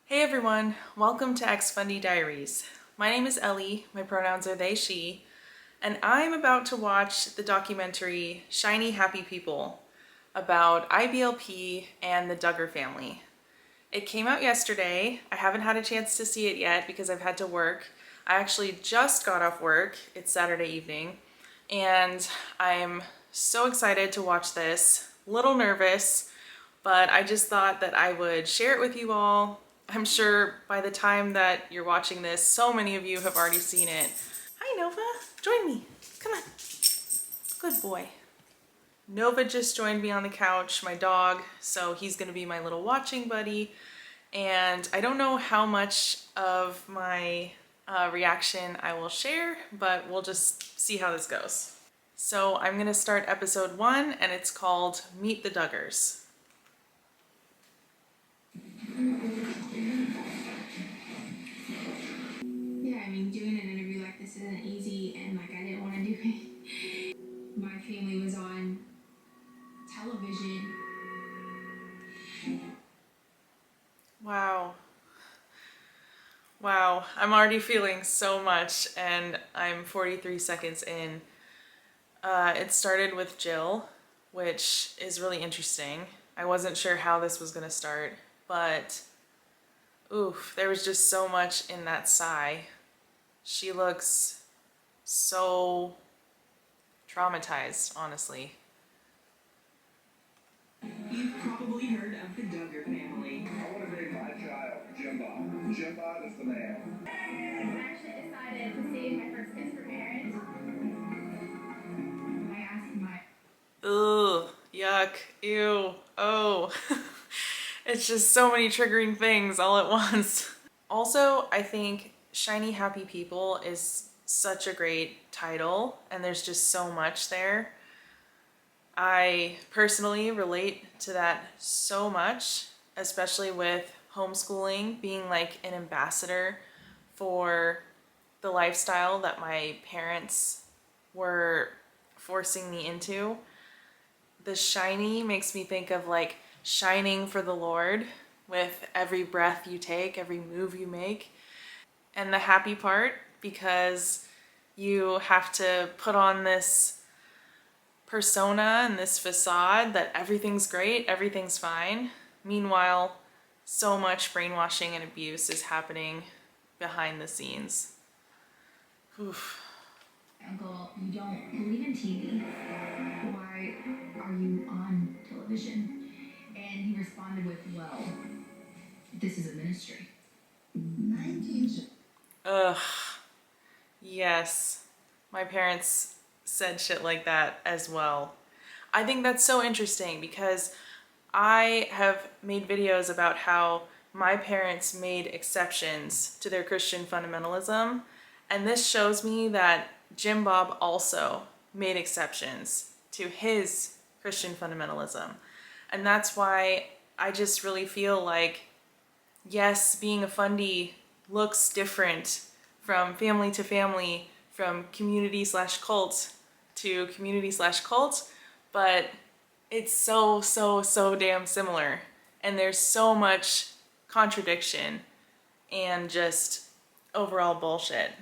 Hey everyone, welcome to Ex-Fundie Diaries. My name is Elly, my pronouns are they, she, and I'm about to watch the documentary Shiny Happy People about IBLP and the Duggar family. It came out yesterday. I haven't had a chance to see it yet because I've had to work. I actually just got off work. It's Saturday evening, and I'm so excited to watch this. A little nervous, but I just thought that I would share it with you all. I'm sure by the time that you're watching this, so many of you have already seen it. Hi Nova, join me. Come on. Good boy. Nova just joined me on the couch, my dog, so he's gonna be my little watching buddy. And I don't know how much of my reaction I will share, but we'll just see how this goes. So I'm gonna start episode 1, and it's called Meet the Duggars. Yeah, I mean, doing an interview like this isn't easy, and I didn't want to do it. My family was on television. Wow. Wow, I'm already feeling so much, and I'm 43 seconds in. It started with Jill, which is really interesting. I wasn't sure how this was gonna start, but oof, there was just so much in that sigh. She looks so traumatized, honestly. You've probably heard of the Duggar family. I want to name my child Jim Bob. Jim Bob is the man. I actually decided to save my first kiss for marriage. I asked my... Ugh, yuck, ew, oh. It's just so many triggering things all at once. Also, I think Shiny Happy People is such a great title, and there's just so much there. I personally relate to that so much, especially with homeschooling, being like an ambassador for the lifestyle that my parents were forcing me into. The shiny makes me think of like shining for the Lord with every breath you take, every move you make. And the happy part, because you have to put on this persona and this facade that everything's great, everything's fine. Meanwhile, so much brainwashing and abuse is happening behind the scenes. Oof. Uncle, you don't believe in TV. Why are you on television? And he responded with, well, this is a ministry. 19... Ugh. Yes. My parents said shit like that as well. I think that's so interesting because I have made videos about how my parents made exceptions to their Christian fundamentalism, and this shows me that Jim Bob also made exceptions to his Christian fundamentalism. And that's why I just really feel like, yes, being a fundie looks different from family to family, from community/cult to community/cult, but it's so damn similar. And there's so much contradiction and just overall bullshit.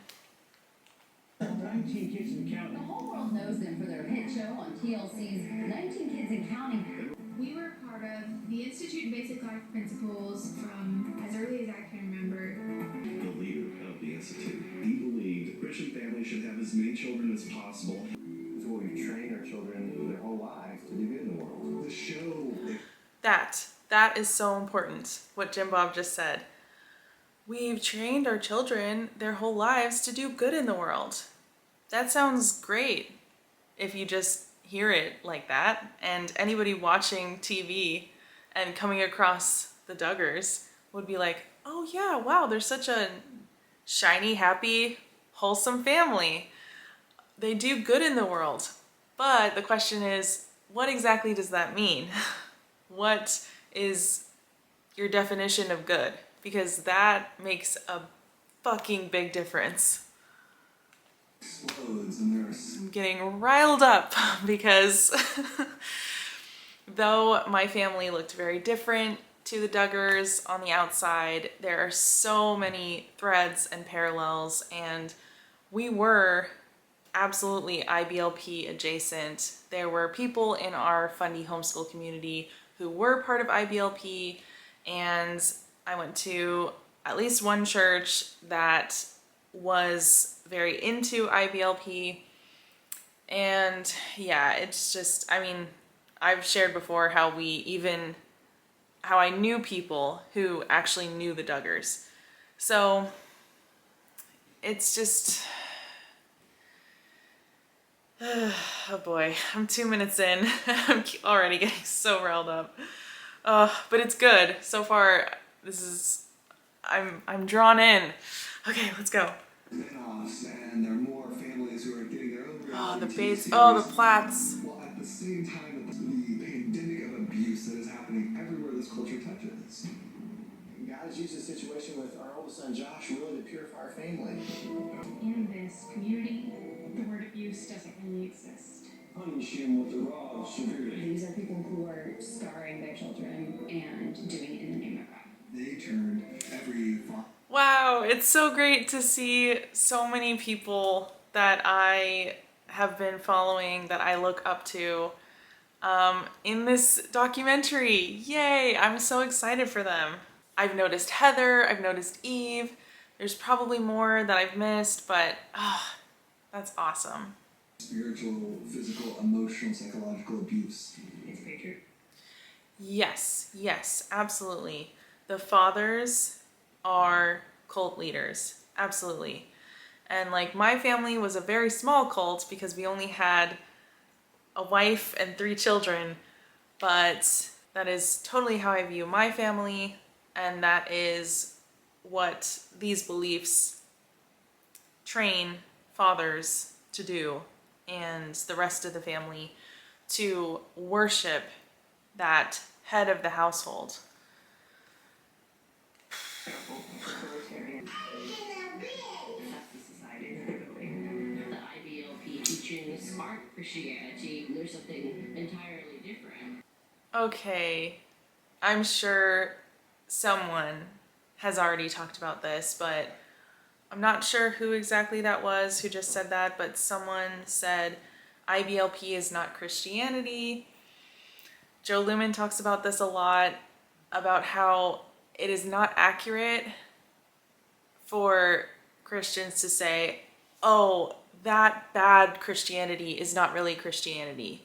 19 kids and counting. The whole world knows them for their hit show on TLC's 19 Kids and Counting. We were part of the Institute of Basic Life Principles from as early as I can remember. The leader of the Institute. He believed Christian families should have as many children as possible. It's what we've trained our children their whole lives to do good in the world. The show. That is so important, what Jim Bob just said. We've trained our children their whole lives to do good in the world. That sounds great if you just hear it like that. And anybody watching TV and coming across the Duggars would be like, oh yeah, wow, they're such a shiny, happy, wholesome family. They do good in the world. But the question is, what exactly does that mean? What is your definition of good? Because that makes a fucking big difference. Explodes and I'm getting riled up because though my family looked very different to the Duggars on the outside, there are so many threads and parallels, and we were absolutely IBLP adjacent. There were people in our Fundie homeschool community who were part of IBLP, and I went to at least one church that was very into IBLP. And yeah, it's just, I mean, I've shared before how I knew people who actually knew the Duggars. So it's just, oh boy, I'm 2 minutes in. I'm already getting so riled up. But it's good. So far, I'm drawn in. Okay, let's go. Spin-offs, and there are more families who are getting their own Oh, the reality base. series. Oh, the Platts. While at the same time, the pandemic of abuse that is happening everywhere this culture touches. God has used this situation with our oldest son Josh really to purify our family. In this community, the word abuse doesn't really exist. Punish him with the rod severely. These are people who are scarring their children and doing it in the name of God. They turned every Wow, it's so great to see so many people that I have been following, that I look up to, in this documentary. Yay, I'm so excited for them. I've noticed Heather, I've noticed Eve. There's probably more that I've missed, but that's awesome. spiritual, physical, emotional, psychological abuse. It's patriarchy. Yes, absolutely. The fathers are cult leaders, absolutely. And like, my family was a very small cult because we only had a wife and 3 children, but that is totally how I view my family, and that is what these beliefs train fathers to do, and the rest of the family to worship that head of the household. The IBLP teaching smart Christianity, there's something entirely different. Okay, I'm sure someone has already talked about this, but I'm not sure who exactly that was who just said that, but someone said IBLP is not Christianity. Joe Lumen talks about this a lot, about how it is not accurate for Christians to say, oh, that bad Christianity is not really Christianity.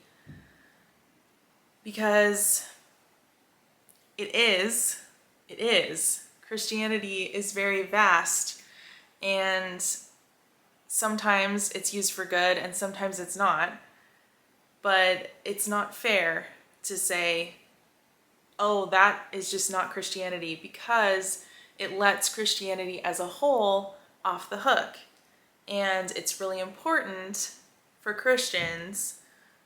Because it is. Christianity is very vast, and sometimes it's used for good and sometimes it's not. But it's not fair to say, oh, that is just not Christianity, because it lets Christianity as a whole off the hook. And it's really important for Christians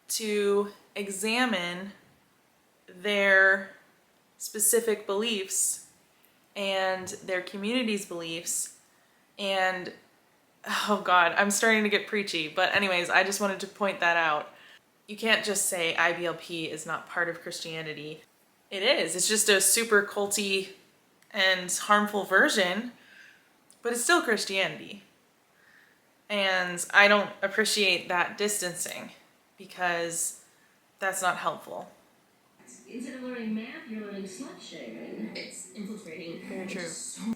to examine their specific beliefs and their community's beliefs. And oh God, I'm starting to get preachy, but anyways, I just wanted to point that out. You can't just say IBLP is not part of Christianity. It is. It's just a super culty and harmful version, but it's still Christianity. And I don't appreciate that distancing, because that's not helpful. Instead of learning math, you're learning slut shaming. It's infiltrating. Very true.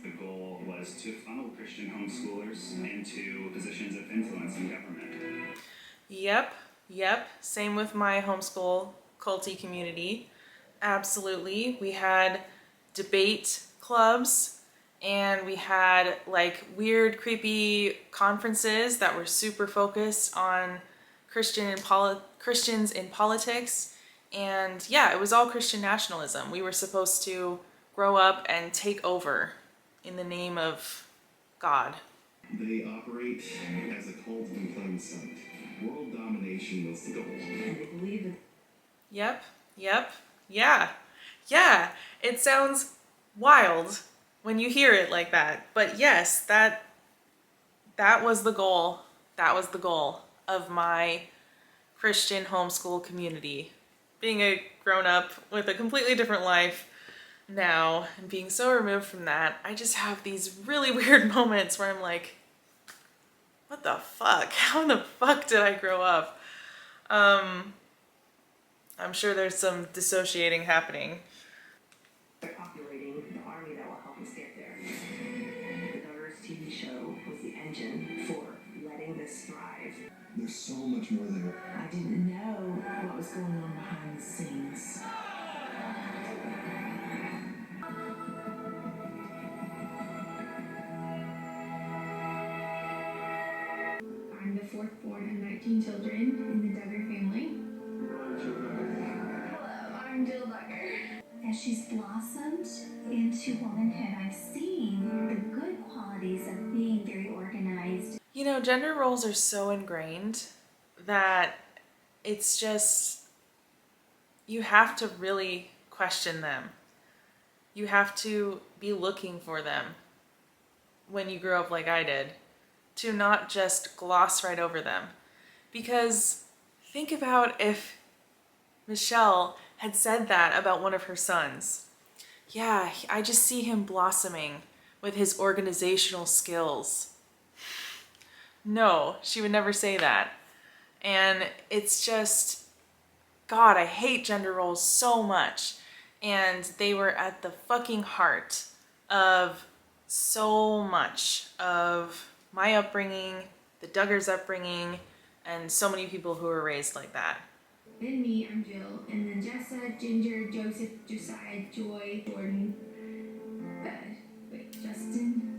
The goal was to funnel Christian homeschoolers into positions of influence in government. Yep. Same with my homeschool culty community. Absolutely. We had debate clubs, and we had like weird, creepy conferences that were super focused on Christians in politics. And yeah, it was all Christian nationalism. We were supposed to grow up and take over in the name of God. They operate as a cult in plain sight. World domination was the goal. And they believe that Yep. Yeah. It sounds wild when you hear it like that. But yes, that was the goal. That was the goal of my Christian homeschool community. Being a grown-up with a completely different life, now and being so removed from that, I just have these really weird moments where I'm like, what the fuck? How in the fuck did I grow up? I'm sure there's some dissociating happening. They're populating the army that will help us get there. The Duggars TV show was the engine for letting this thrive. There's so much more there. I didn't know what was going on behind the scenes. I'm the fourth born of 19 children in the Duggar family. Hello, I'm Jill Duggar. As she's blossomed into womanhood, I've seen the good qualities of being very organized. You know, gender roles are so ingrained that it's just, you have to really question them. You have to be looking for them when you grow up like I did, to not just gloss right over them. Because think about if Michelle had said that about one of her sons. Yeah, I just see him blossoming with his organizational skills. No, she would never say that. And it's just, God, I hate gender roles so much. And they were at the fucking heart of so much of my upbringing, the Duggars' upbringing, and so many people who were raised like that. Then me, I'm Jill, and then Jessa, Ginger, Joseph, Josiah, Joy, Jordan, Justin,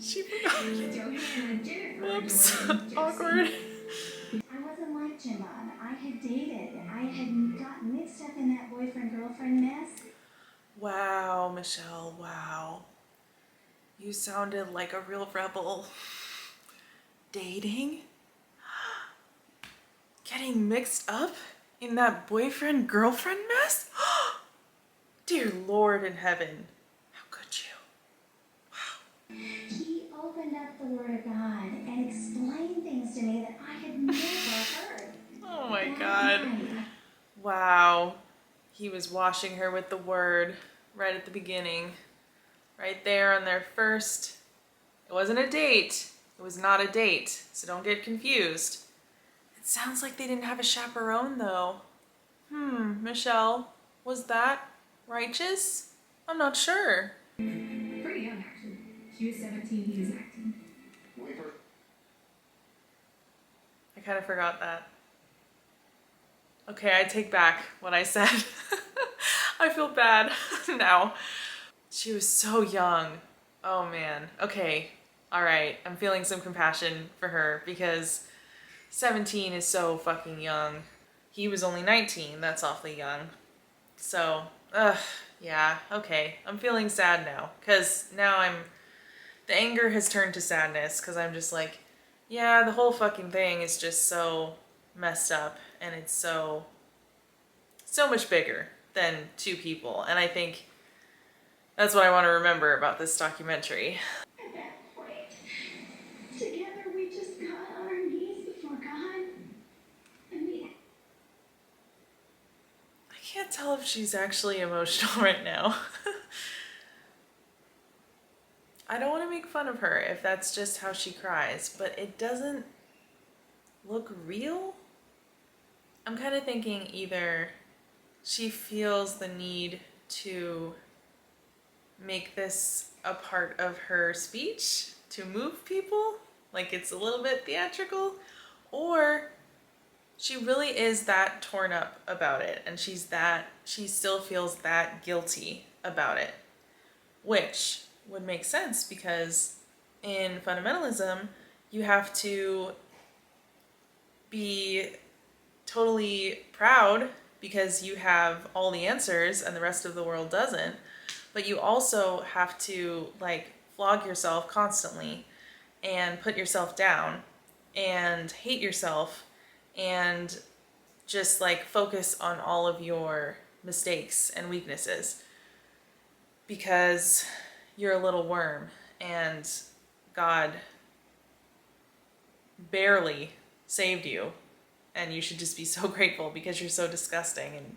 She forgot. Johanna, Jennifer, Oops, Jordan, Jesse. awkward. I wasn't like Jimon. I had dated. I had gotten mixed up in that boyfriend-girlfriend mess. Wow, Michelle, wow. You sounded like a real rebel. Dating? Getting mixed up in that boyfriend-girlfriend mess? Dear Lord in heaven, how could you? He opened up the Word of God and explained things to me that I had never heard. Oh my That God. night, Wow. He was washing her with the word right at the beginning. Right there on their first, it wasn't a date. It was not a date, so don't get confused. It sounds like they didn't have a chaperone though. Michelle, was that righteous? I'm not sure. Pretty young, actually. She was 17, he was 19. I kind of forgot that. Okay, I take back what I said. I feel bad now. She was so young. Oh man. Okay. All right. I'm feeling some compassion for her because 17 is so fucking young. He was only 19. That's awfully young. So, yeah. Okay. I'm feeling sad now because now the anger has turned to sadness because I'm just like, yeah, the whole fucking thing is just so messed up and it's so much bigger than two people. And I think that's what I want to remember about this documentary. at that point, together we just got on our knees before God. And we I can't tell if she's actually emotional right now. I don't want to make fun of her if that's just how she cries, but it doesn't look real. I'm kind of thinking either she feels the need to make this a part of her speech to move people, like it's a little bit theatrical, or she really is that torn up about it and she still feels that guilty about it, which would make sense because in fundamentalism you have to be totally proud because you have all the answers and the rest of the world doesn't, but you also have to like flog yourself constantly and put yourself down and hate yourself and just like focus on all of your mistakes and weaknesses because you're a little worm and God barely saved you and you should just be so grateful because you're so disgusting and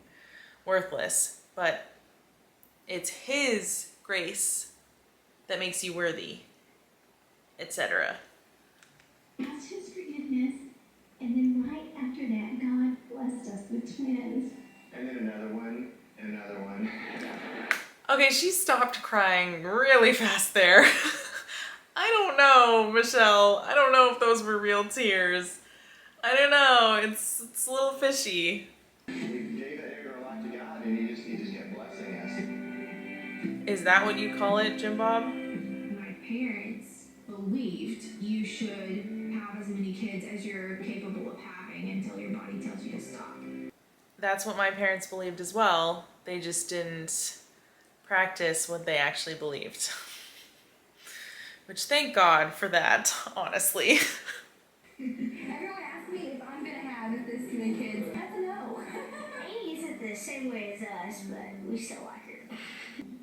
worthless. But It's his grace that makes you worthy, etc. Asked his forgiveness, and then right after that, God blessed us with twins. And then another one, and another one. Okay, she stopped crying really fast there. I don't know, Michelle. I don't know if those were real tears. I don't know. It's a little fishy. We gave that egg our life to God, and he just kept blessing us. Is that what you call it, Jim Bob? My parents believed you should have as many kids as you're capable of having until your body tells you to stop. That's what my parents believed as well. They just didn't practice what they actually believed. Which, thank God for that, honestly. Everyone asks me if I'm gonna have this many kids. That's a no. Amy isn't the same way as us, but we still like her.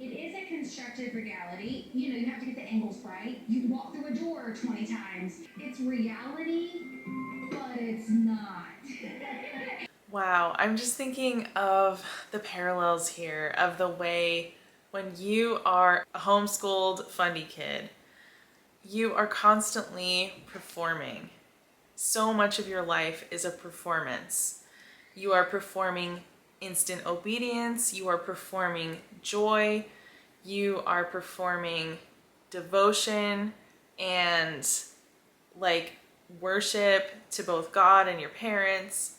It is a constructed reality. You know, you have to get the angles right. You walk through a door 20 times. It's reality, but it's not. Wow, I'm just thinking of the parallels here of the way when you are a homeschooled Fundie kid, you are constantly performing. So much of your life is a performance. You are performing instant obedience, you are performing joy, you are performing devotion and like worship to both God and your parents.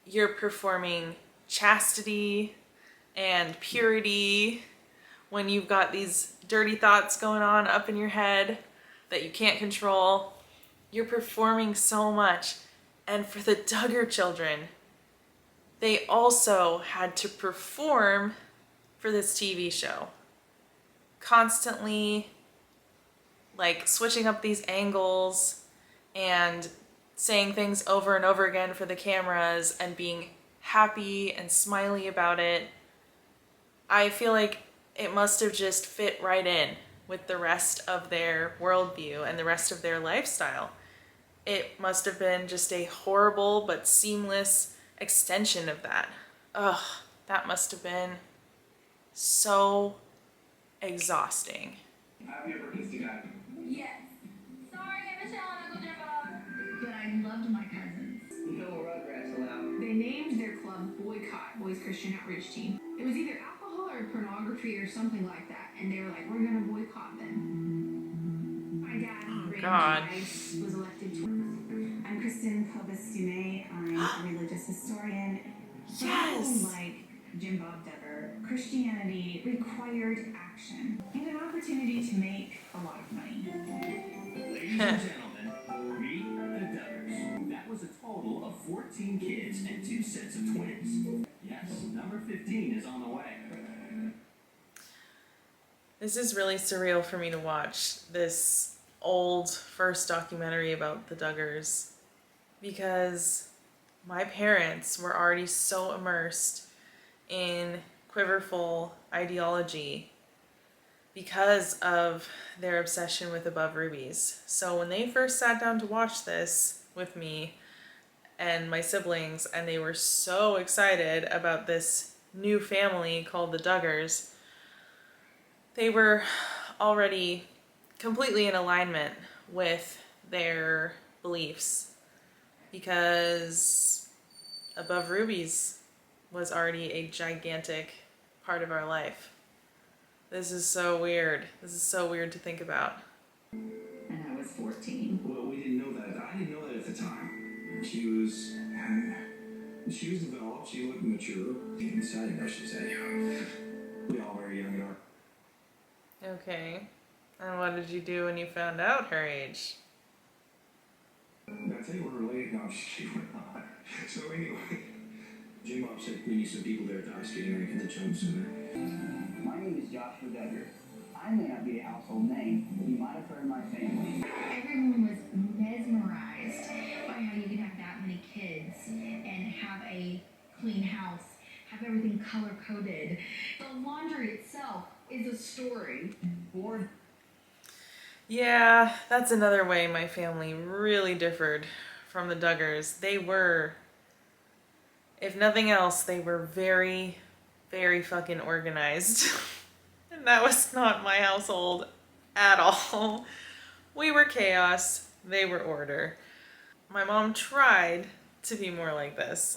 You're performing chastity and purity when you've got these dirty thoughts going on up in your head that you can't control. You're performing so much. And for the Duggar children, they also had to perform for this TV show. Constantly like switching up these angles and saying things over and over again for the cameras and being happy and smiley about it. I feel like it must have just fit right in with the rest of their worldview and the rest of their lifestyle. It must have been just a horrible but seamless extension of that. Ugh, that must have been so exhausting. Have you ever kissed a guy? Yes. Sorry, Michelle and Uncle Jim Bob. But I loved my cousins. No Rugrats allowed. They named their club Boycott, Boys Christian Outreach Team. It was either alcohol or pornography or something like that. And they were like, we're gonna boycott them. My dad, Ray God. Rice, was elected to. I'm Kristen Kobus-Dume. I'm a religious historian. Yes. Like Jim Bob Duggar, Christianity required action and an opportunity to make a lot of money. Ladies and gentlemen, meet the Duggars. That was a total of 14 kids and 2 sets of twins. Yes, number 15 is on the way. This is really surreal for me to watch this old first documentary about the Duggars because my parents were already so immersed in quiverful ideology because of their obsession with Above Rubies. So when they first sat down to watch this with me and my siblings, and they were so excited about this new family called the Duggars, they were already completely in alignment with their beliefs because Above Rubies was already a gigantic part of our life. This is so weird. This is so weird to think about. And I was 14. Well, we didn't know that. I didn't know that at the time. She was developed. She looked mature. Inside, I know she was that young. We all very young in our. Okay. And what did you do when you found out her age? Did I tell you we're related? No, she went on. So anyway, Jim Bob said we need some people there at the ice skating rink in the Jones Center. My name is Joshua Duggar. I may not be a household name, but you might have heard my family. Everyone was mesmerized by how you can have that many kids and have a clean house, have everything color-coded. The laundry itself is a story. Board Yeah, that's another way my family really differed from the Duggars. They were, if nothing else, they were very, very fucking organized. And that was not my household at all. We were chaos, they were order. My mom tried to be more like this.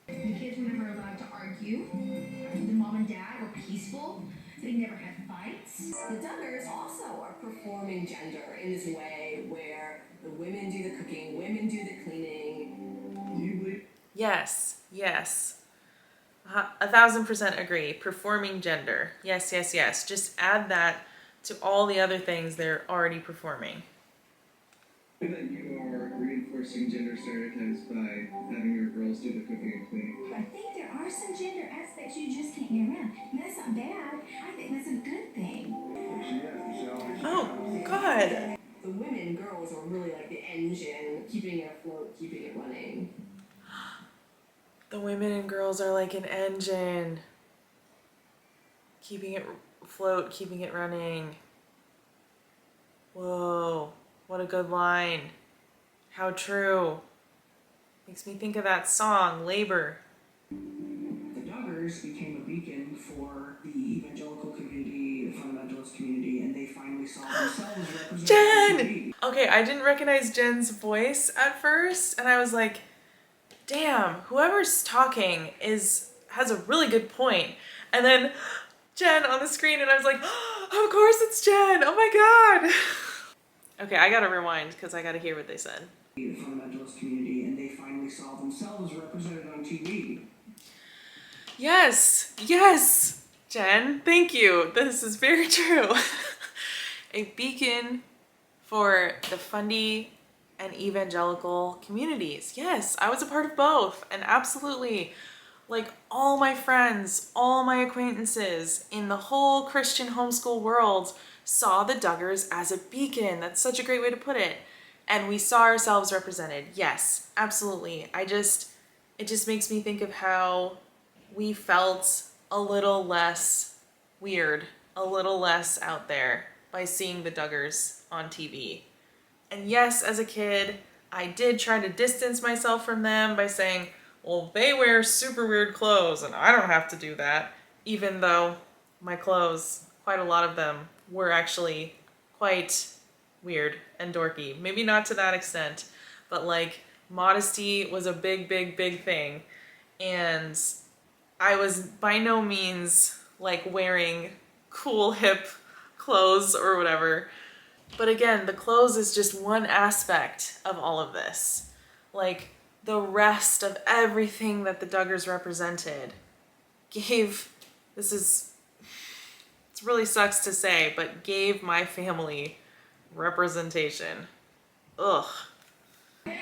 The kids were never allowed to argue. The mom and dad were peaceful. They never had fights. The Duggars also are performing gender in this way where the women do the cooking, women do the cleaning. Do you believe? Yes, yes. 1000% agree. Performing gender. Yes, yes, yes. Just add that to all the other things they're already performing. That you are reinforcing gender stereotypes by having your girls do the cooking and cleaning. I think there are some gender aspects you just can't get around. And that's not bad. I think that's a good thing. Oh, God. The women, girls are really like the engine, keeping it afloat, keeping it running. The women and girls are like an engine. Keeping it afloat, keeping it running. Whoa, what a good line. How true. Makes me think of that song, Labor. The Duggars became a beacon for the evangelical community, the fundamentalist community, and they finally saw themselves represented on Jen! TV. Okay, I didn't recognize Jen's voice at first, and I was like, damn, whoever's talking has a really good point. And then Jen on the screen, and I was like, oh, of course it's Jen! Oh my god! Okay, I gotta rewind, because I gotta hear what they said. The fundamentalist community, and they finally saw themselves represented on TV. Yes, yes, Jen, thank you. This is very true. A beacon for the Fundie and evangelical communities. Yes, I was a part of both, and absolutely, like all my friends, all my acquaintances in the whole Christian homeschool world saw the Duggars as a beacon. That's such a great way to put it. And we saw ourselves represented. Yes, absolutely. It just makes me think of how we felt a little less weird, a little less out there by seeing the Duggars on TV. And yes, as a kid, I did try to distance myself from them by saying, well, they wear super weird clothes and I don't have to do that. Even though my clothes, quite a lot of them, were actually quite weird and dorky. Maybe not to that extent, but like modesty was a big, big, big thing. And I was by no means like wearing cool, hip clothes or whatever. But again, the clothes is just one aspect of all of this. Like the rest of everything that the Duggars represented gave, it really sucks to say, but gave my family representation. Ugh. My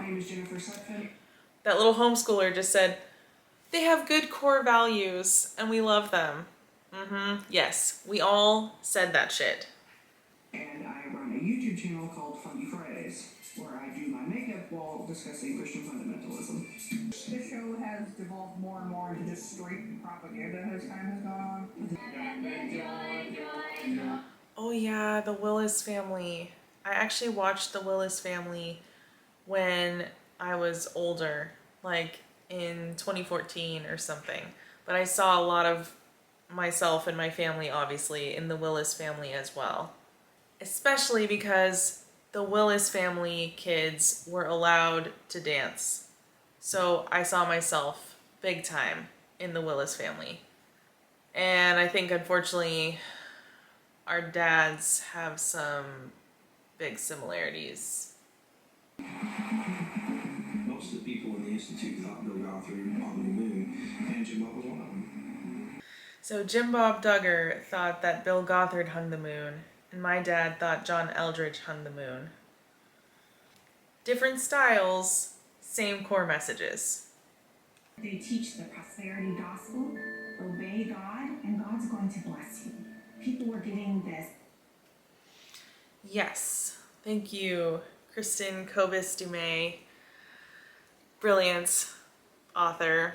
name is Jennifer Sutphin. That little homeschooler just said, they have good core values and we love them. Yes, we all said that shit. And I run a YouTube channel called Funky Fridays, where I do my makeup while discussing Christian fundamentalism. The show has devolved more and more into just straight propaganda as time has gone on. Oh yeah, the Willis family. I actually watched the Willis family when I was older, like in 2014 or something. But I saw a lot of myself and my family, obviously, in the Willis family as well. Especially because the Willis family kids were allowed to dance. So I saw myself big time in the Willis family. And I think, unfortunately, our dads have some big similarities. Most of the people in the Institute thought Bill Gothard hung the moon, and Jim Bob was one of them. So Jim Bob Duggar thought that Bill Gothard hung the moon, and my dad thought John Eldridge hung the moon. Different styles, same core messages. They teach the prosperity gospel, obey God, and God's going to bless you. People were getting this. Yes, thank you, Kristen Kobus-Dumais. Brilliant author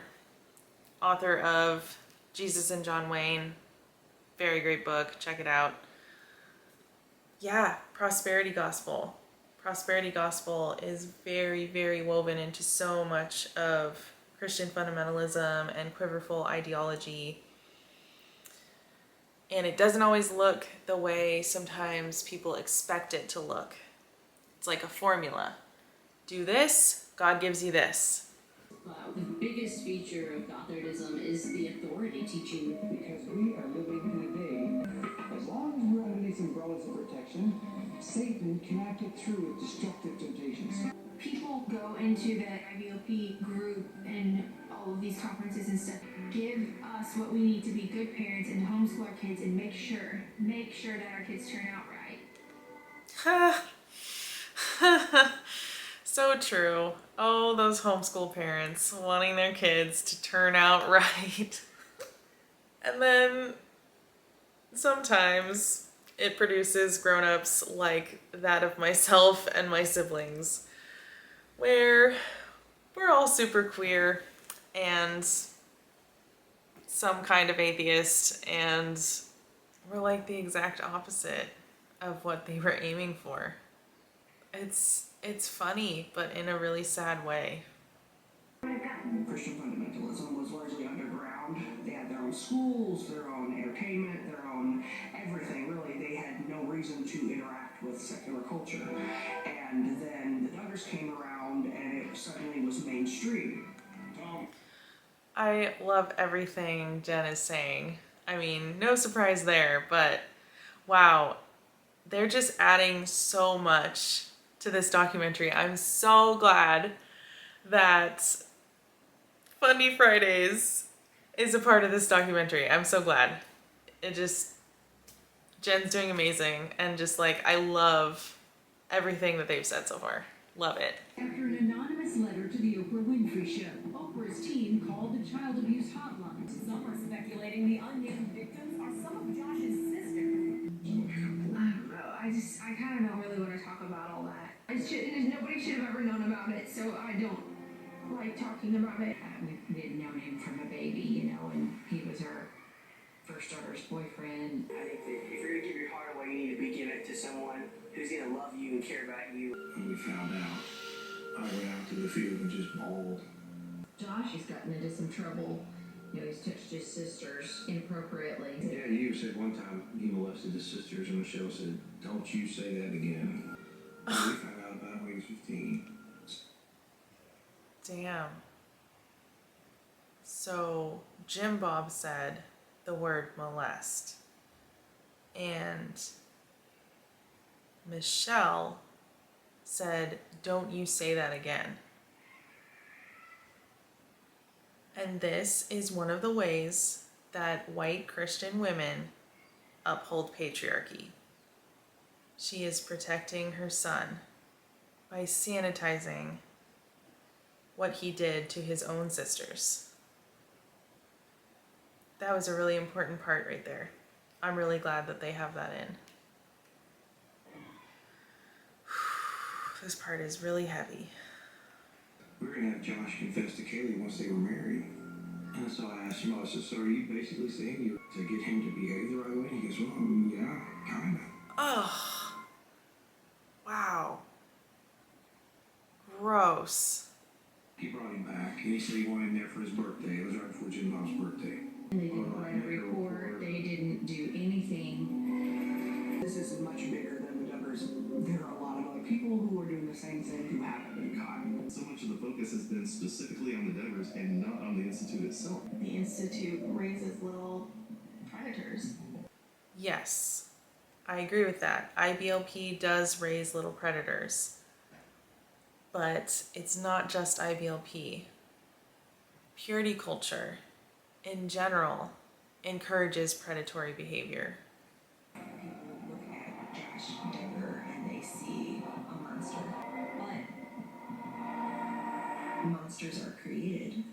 of Jesus and John Wayne. Very great book, check it out. Yeah, prosperity gospel. Prosperity gospel is very, very woven into so much of Christian fundamentalism and quiverful ideology. And it doesn't always look the way sometimes people expect it to look. It's like a formula. Do this, God gives you this. Wow, the biggest feature of Gothardism is the authority teaching. Because we are living in a day, as long as we're underneath umbrellas of protection, Satan cannot get through with destructive temptations. People go into the IBOP group and all of these conferences and stuff. Give us what we need to be good parents and to homeschool our kids and make sure that our kids turn out right. So true. Oh, those homeschool parents wanting their kids to turn out right. And then sometimes it produces grown-ups like that of myself and my siblings, where we're all super queer and some kind of atheist, and we're like the exact opposite of what they were aiming for. It's funny, but in a really sad way. Christian fundamentalism was largely underground. They had their own schools, their own entertainment, their own everything. Really, they had no reason to interact with secular culture. And then the Duggars came around, and it suddenly was mainstream. I love everything Jen is saying. I mean, no surprise there, but wow, they're just adding so much to this documentary. I'm so glad that Fundie Fridays is a part of this documentary. I'm so glad. Jen's doing amazing, and just like, I love everything that they've said so far. Love it. After an anonymous letter to the Oprah Winfrey Show, Oprah's team called the child abuse hotline. Some are speculating the unnamed victims are some of Josh's sisters. I don't know. I kind of don't really want to talk about all that. Nobody should have ever known about it, so I don't like talking about it. We had known him from a baby, you know, and he was our first daughter's boyfriend. I think that if you're going to give your heart away, you need to be giving it to someone who's going to love you and care about you. When we found out, I went out to the field and just bawled. Josh has gotten into some trouble. You know, he's touched his sisters inappropriately. Yeah, you said one time he molested his sisters, and Michelle said, "Don't you say that again." We found out about it when he was 15. Damn. So Jim Bob said the word molest, and Michelle said, "Don't you say that again." And this is one of the ways that white Christian women uphold patriarchy. She is protecting her son by sanitizing what he did to his own sisters. That was a really important part right there. I'm really glad that they have that in. This part is really heavy. We were going to have Josh confess to Kaylee once they were married. And so I asked him, I said, "So are you basically saying you to get him to behave the right way?" And he goes, "Well, yeah, kind of." Oh, wow. Gross. He brought him back, and he said he wanted him there for his birthday. It was right before Jim Bob's birthday. And they didn't write a report. They didn't do anything. This is much bigger than the Duggars. There are a lot of other people who are doing the same thing who haven't been caught. So much of the focus has been specifically on the Duggars and not on the Institute itself. The Institute raises little predators. Yes, I agree with that. IBLP does raise little predators. But it's not just IBLP. Purity culture, in general, encourages predatory behavior. People look at Josh Duggar and they see a monster. But monsters are created.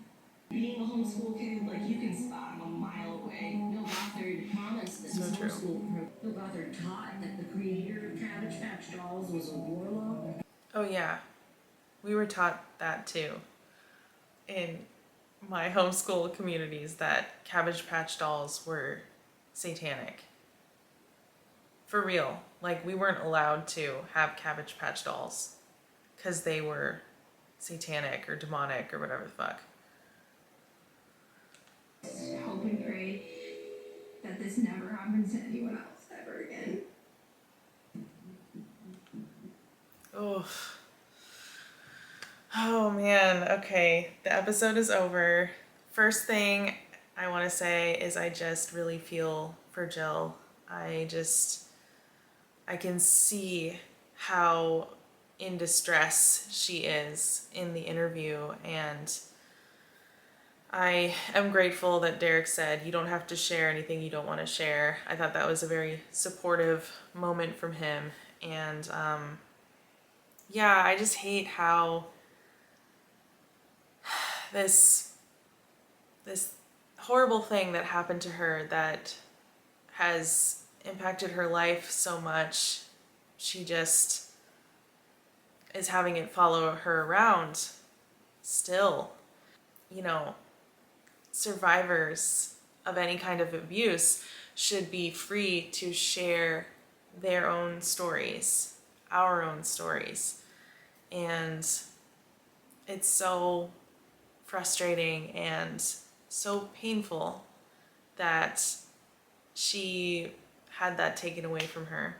Being a homeschool kid, like, you can spot him a mile away. Bill Gothard promised that So his true. homeschool. Bill Gothard taught that the creator of Cabbage Patch Dolls was a warlock. Oh yeah, we were taught that too in my homeschool communities, that Cabbage Patch Dolls were satanic. For real. Like, we weren't allowed to have Cabbage Patch Dolls because they were satanic or demonic or whatever the fuck. hope and pray that that this never happens to anyone else ever again. Oh. Oh man, okay. The episode is over. First thing I want to say is I just really feel for Jill. I can see how in distress she is in the interview, and I am grateful that Derek said you don't have to share anything you don't want to share. I thought that was a very supportive moment from him, and yeah, I just hate how this horrible thing that happened to her that has impacted her life so much, she just is having it follow her around still. You know, survivors of any kind of abuse should be free to share their own stories, our own stories. And it's so frustrating and so painful that she had that taken away from her.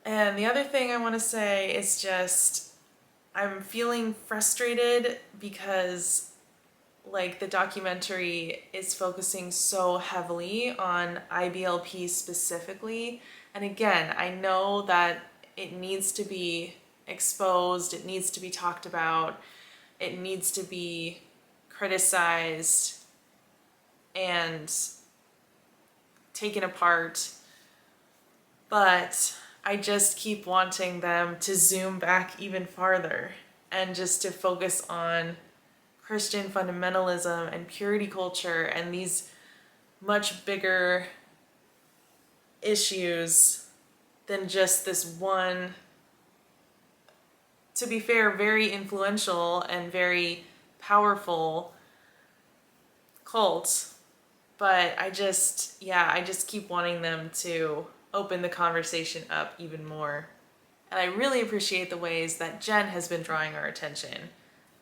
And the other thing I want to say is just, I'm feeling frustrated because like the documentary is focusing so heavily on IBLP specifically. And again, I know that it needs to be exposed, it needs to be talked about, it needs to be criticized and taken apart, but I just keep wanting them to zoom back even farther and just to focus on Christian fundamentalism and purity culture and these much bigger issues than just this one, to be fair, very influential and very powerful cult. But I just keep wanting them to open the conversation up even more. And I really appreciate the ways that Jen has been drawing our attention,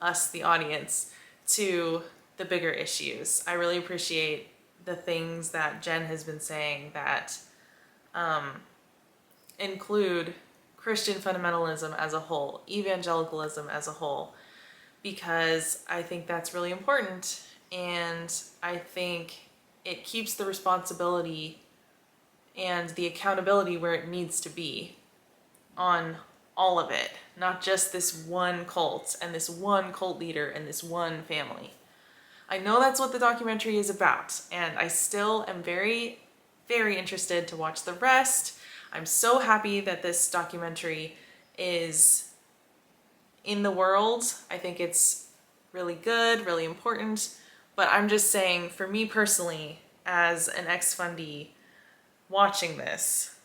us, the audience, to the bigger issues. I really appreciate the things that Jen has been saying that include Christian fundamentalism as a whole, evangelicalism as a whole, because I think that's really important, and I think it keeps the responsibility and the accountability where it needs to be on all of it, not just this one cult and this one cult leader and this one family. I know that's what the documentary is about, and I still am very, very interested to watch the rest. I'm so happy that this documentary is in the world. I think it's really good, really important, but I'm just saying, for me personally, as an ex-fundie watching this,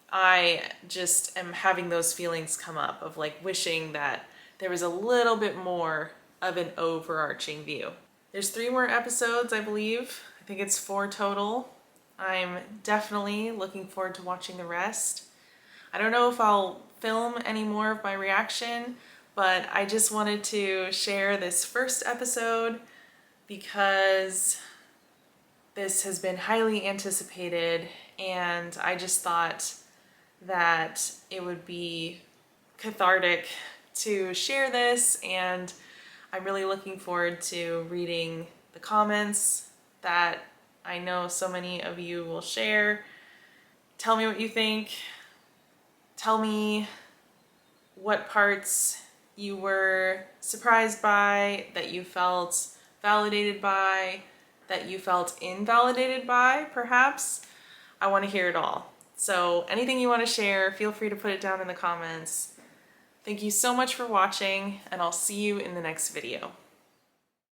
I just am having those feelings come up of like wishing that there was a little bit more of an overarching view. There's 3 more episodes, I believe. I think it's 4 total. I'm definitely looking forward to watching the rest. I don't know if I'll film any more of my reaction, but I just wanted to share this first episode because this has been highly anticipated, and I just thought that it would be cathartic to share this, and I'm really looking forward to reading the comments that I know so many of you will share. Tell me what you think. Tell me what parts you were surprised by, that you felt validated by, that you felt invalidated by, perhaps. I want to hear it all. So anything you want to share, feel free to put it down in the comments. Thank you so much for watching, and I'll see you in the next video.